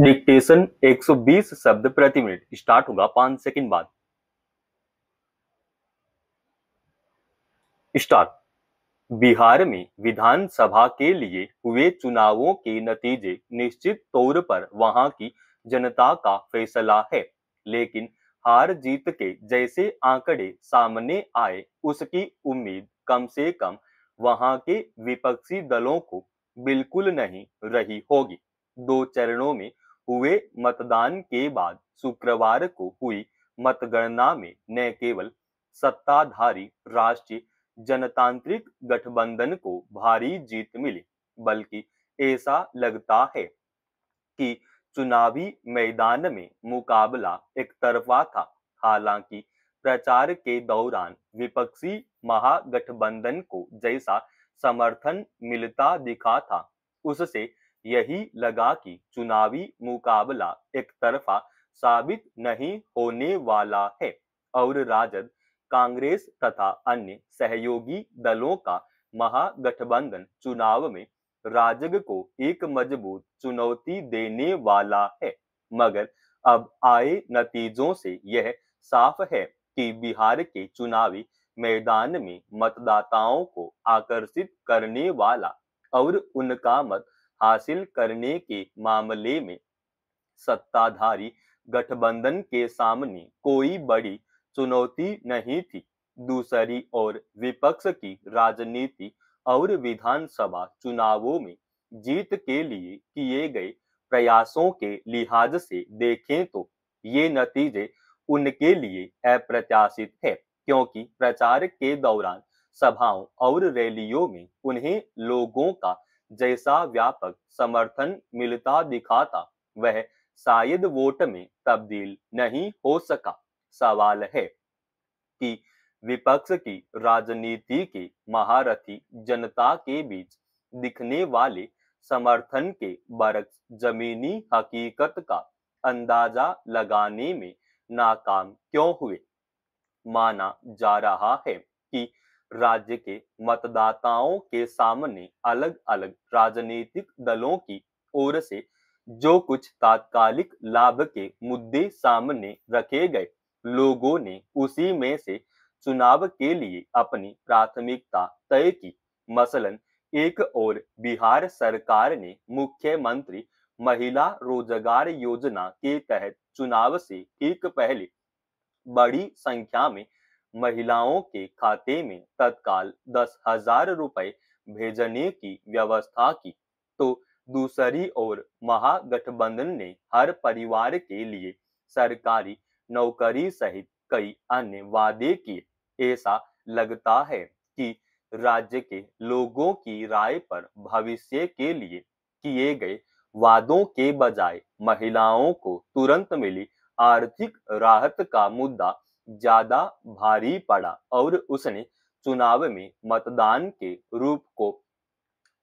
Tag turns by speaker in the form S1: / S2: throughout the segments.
S1: Dictation 120 शब्द प्रति minute start होगा 5 सेकंड बाद। स्टार्ट। बिहार में विधानसभा के लिए हुए चुनावों के नतीजे निश्चित तौर पर वहां की जनता का फैसला है, लेकिन हार जीत के जैसे आंकड़े सामने आए उसकी उम्मीद कम से कम वहां के विपक्षी दलों को बिल्कुल नहीं रही होगी। 2 चरणों में हुए मतदान के बाद शुक्रवार को हुई मतगणना में न केवल सत्ताधारी राष्ट्रीय जनतांत्रिक गठबंधन को भारी जीत मिली, बल्कि ऐसा लगता है कि चुनावी मैदान में मुकाबला एकतरफा था। हालांकि प्रचार के दौरान विपक्षी महागठबंधन को जैसा समर्थन मिलता दिखा था, उससे यही लगा कि चुनावी मुकाबला एकतरफा साबित नहीं होने वाला है और राजद, कांग्रेस तथा अन्य सहयोगी दलों का महागठबंधन चुनाव में राजग को एक मजबूत चुनौती देने वाला है। मगर अब आए नतीजों से यह साफ है कि बिहार के चुनावी मैदान में मतदाताओं को आकर्षित करने वाला और उनका मत हासिल करने के मामले में सत्ताधारी गठबंधन के सामने कोई बड़ी चुनौती नहीं थी। दूसरी ओर विपक्ष की राजनीति और विधानसभा चुनावों में जीत के लिए किए गए प्रयासों के लिहाज से देखें तो ये नतीजे उनके लिए अप्रत्याशित है, क्योंकि प्रचार के दौरान सभाओं और रैलियों में उन्हें लोगों का जैसा व्यापक समर्थन मिलता दिखा था, वह शायद वोट में तब्दील नहीं हो सका। सवाल है कि विपक्ष की राजनीति के महारथी जनता के बीच दिखने वाले समर्थन के बरक्स जमीनी हकीकत का अंदाजा लगाने में नाकाम क्यों हुए। माना जा रहा है कि राज्य के मतदाताओं के सामने अलग अलग राजनीतिक दलों की ओर से जो कुछ तात्कालिक लाभ के मुद्दे सामने रखे गए, लोगों ने उसी में से चुनाव के लिए अपनी प्राथमिकता तय की। मसलन एक और बिहार सरकार ने मुख्यमंत्री महिला रोजगार योजना के तहत चुनाव से ठीक पहले बड़ी संख्या में महिलाओं के खाते में तत्काल 10,000 रुपए भेजने की व्यवस्था की, तो दूसरी ओर महागठबंधन ने हर परिवार के लिए सरकारी नौकरी सहित कई अन्य वादे किए। ऐसा लगता है कि राज्य के लोगों की राय पर भविष्य के लिए किए गए वादों के बजाय महिलाओं को तुरंत मिली आर्थिक राहत का मुद्दा ज्यादा भारी पड़ा और उसने चुनाव में मतदान के रूप को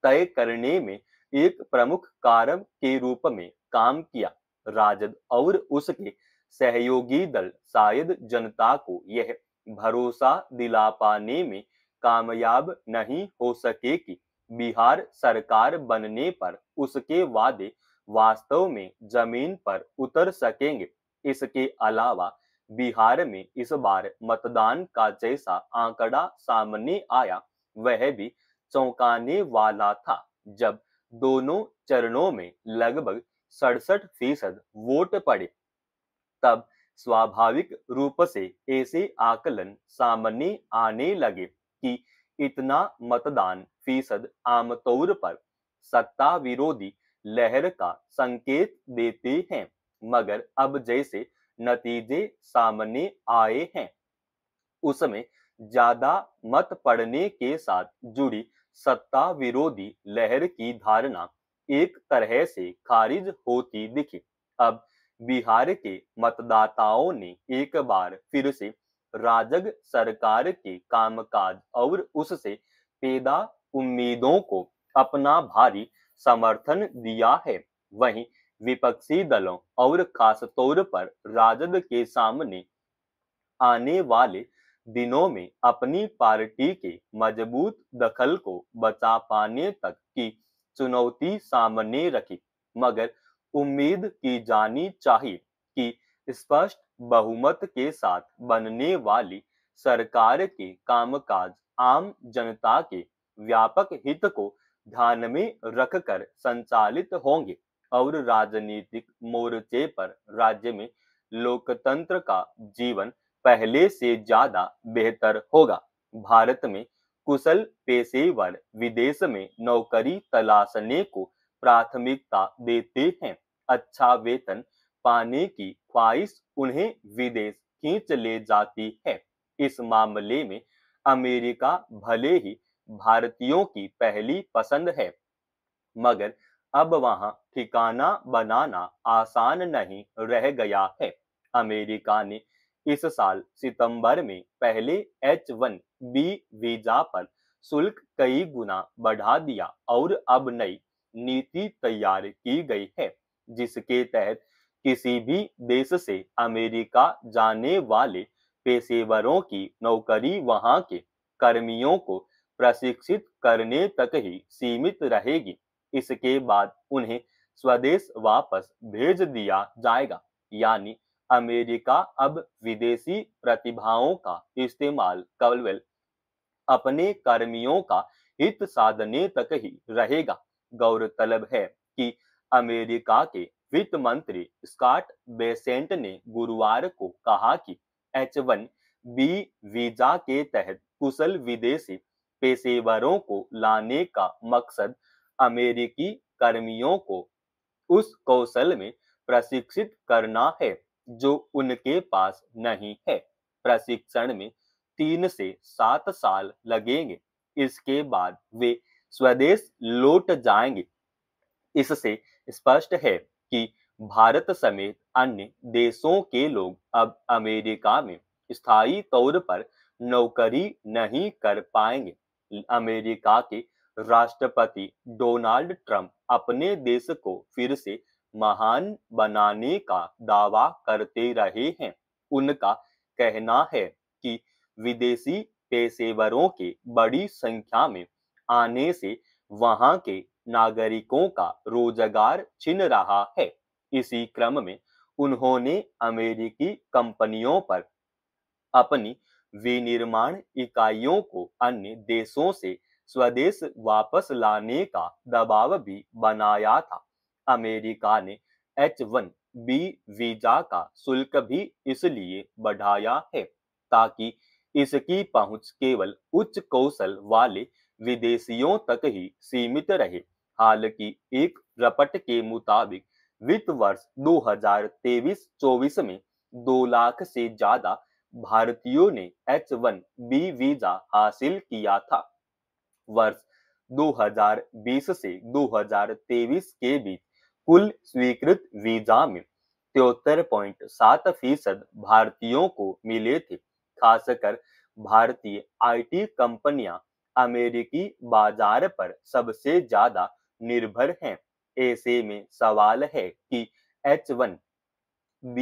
S1: तय करने में एक प्रमुख कारक के रूप में काम किया। राजद और उसके सहयोगी दल शायद जनता को यह भरोसा दिला पाने में कामयाब नहीं हो सके कि बिहार सरकार बनने पर उसके वादे वास्तव में जमीन पर उतर सकेंगे। इसके अलावा बिहार में इस बार मतदान का जैसा आंकड़ा सामने आया, वह भी चौंकाने वाला था। जब दोनों चरणों में लगभग 67% वोट पड़े, तब स्वाभाविक रूप से ऐसे आकलन सामने आने लगे कि इतना मतदान फीसद आमतौर पर सत्ता विरोधी लहर का संकेत देते हैं। मगर अब जैसे नतीजे सामने आए हैं, उसमें ज्यादा मत पड़ने के साथ जुड़ी सत्ता विरोधी लहर की धारणा एक तरह से खारिज होती दिखी। अब बिहार के मतदाताओं ने एक बार फिर से राजग सरकार के कामकाज और उससे पैदा उम्मीदों को अपना भारी समर्थन दिया है। वहीं विपक्षी दलों और खासतौर पर राजद के सामने आने वाले दिनों में अपनी पार्टी के मजबूत दखल को बचा पाने तक की चुनौती सामने रखी। मगर उम्मीद की जानी चाहिए कि स्पष्ट बहुमत के साथ बनने वाली सरकार के कामकाज आम जनता के व्यापक हित को ध्यान में रखकर संचालित होंगे और राजनीतिक मोर्चे पर राज्य में लोकतंत्र का जीवन पहले से ज्यादा बेहतर होगा। भारत में कुशल पेशेवर विदेश में नौकरी तलाशने को प्राथमिकता देते हैं। अच्छा वेतन पाने की ख्वाहिश उन्हें विदेश खींच ले जाती है। इस मामले में अमेरिका भले ही भारतीयों की पहली पसंद है, मगर अब वहां ठिकाना बनाना आसान नहीं रह गया है। अमेरिका ने इस साल सितंबर में पहले H-1B वीजा पर शुल्क कई गुना बढ़ा दिया और अब नई नीति तैयार की गई है, जिसके तहत किसी भी देश से अमेरिका जाने वाले पेशेवरों की नौकरी वहां के कर्मियों को प्रशिक्षित करने तक ही सीमित रहेगी। इसके बाद उन्हें स्वदेश वापस भेज दिया जाएगा। यानी अमेरिका अब विदेशी प्रतिभाओं का इस्तेमाल केवल अपने कर्मियों का हित साधने तक ही रहेगा। गौरतलब है कि अमेरिका के वित्त मंत्री स्कॉट बेसेंट ने गुरुवार को कहा कि H-1B वीजा के तहत कुशल विदेशी पेशेवरों को लाने का मकसद अमेरिकी कर्मियों को उस कौशल में प्रशिक्षित करना है जो उनके पास नहीं है। प्रशिक्षण में 3 से 7 साल लगेंगे। इसके बाद वे स्वदेश लौट जाएंगे। इससे स्पष्ट है कि भारत समेत अन्य देशों के लोग अब अमेरिका में स्थायी तौर पर नौकरी नहीं कर पाएंगे। अमेरिका के राष्ट्रपति डोनाल्ड ट्रंप अपने देश को फिर से महान बनाने का दावा करते रहे हैं। उनका कहना है कि विदेशी पेशेवरों के बड़ी संख्या में आने से वहां के नागरिकों का रोजगार छिन रहा है। इसी क्रम में उन्होंने अमेरिकी कंपनियों पर अपनी विनिर्माण इकाइयों को अन्य देशों से स्वदेश वापस लाने का दबाव भी बनाया था। अमेरिका ने H-1B वीजा का शुल्क भी इसलिए बढ़ाया है ताकि इसकी पहुंच केवल उच्च कौशल वाले विदेशियों तक ही सीमित रहे। हालांकि एक रपट के मुताबिक वित्त वर्ष 2023-24 में 2 लाख से ज्यादा भारतीयों ने H-1B वीजा हासिल किया था। वर्ष 2020 से 2023 के बीच कुल स्वीकृत वीजा में 73.7% भारतीयों को मिले थे। खासकर भारतीय आईटी कंपनियां अमेरिकी बाजार पर सबसे ज्यादा निर्भर हैं। ऐसे में सवाल है कि H-1B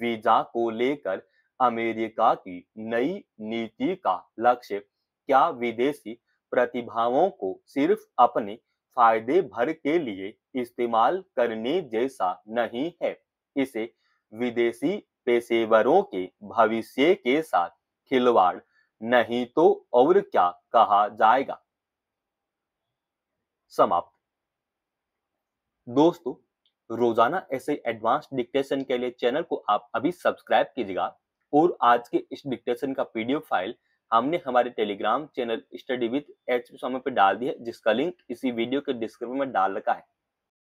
S1: वीजा को लेकर अमेरिका की नई नीति का लक्ष्य क्या विदेशी प्रतिभाओं को सिर्फ अपने फायदे भर के लिए इस्तेमाल करने जैसा नहीं है। इसे विदेशी पेशेवरों के भविष्य के साथ खिलवाड़ नहीं तो और क्या कहा जाएगा। समाप्त। दोस्तों, रोजाना ऐसे एडवांस डिक्टेशन के लिए चैनल को आप अभी सब्सक्राइब कीजिएगा और आज के इस डिक्टेशन का पीडीएफ फाइल हमने हमारे Telegram channel study with H Swami पे डाल दी है, जिसका लिंक इसी वीडियो के डिस्क्रिप्शन में डाल रखा है।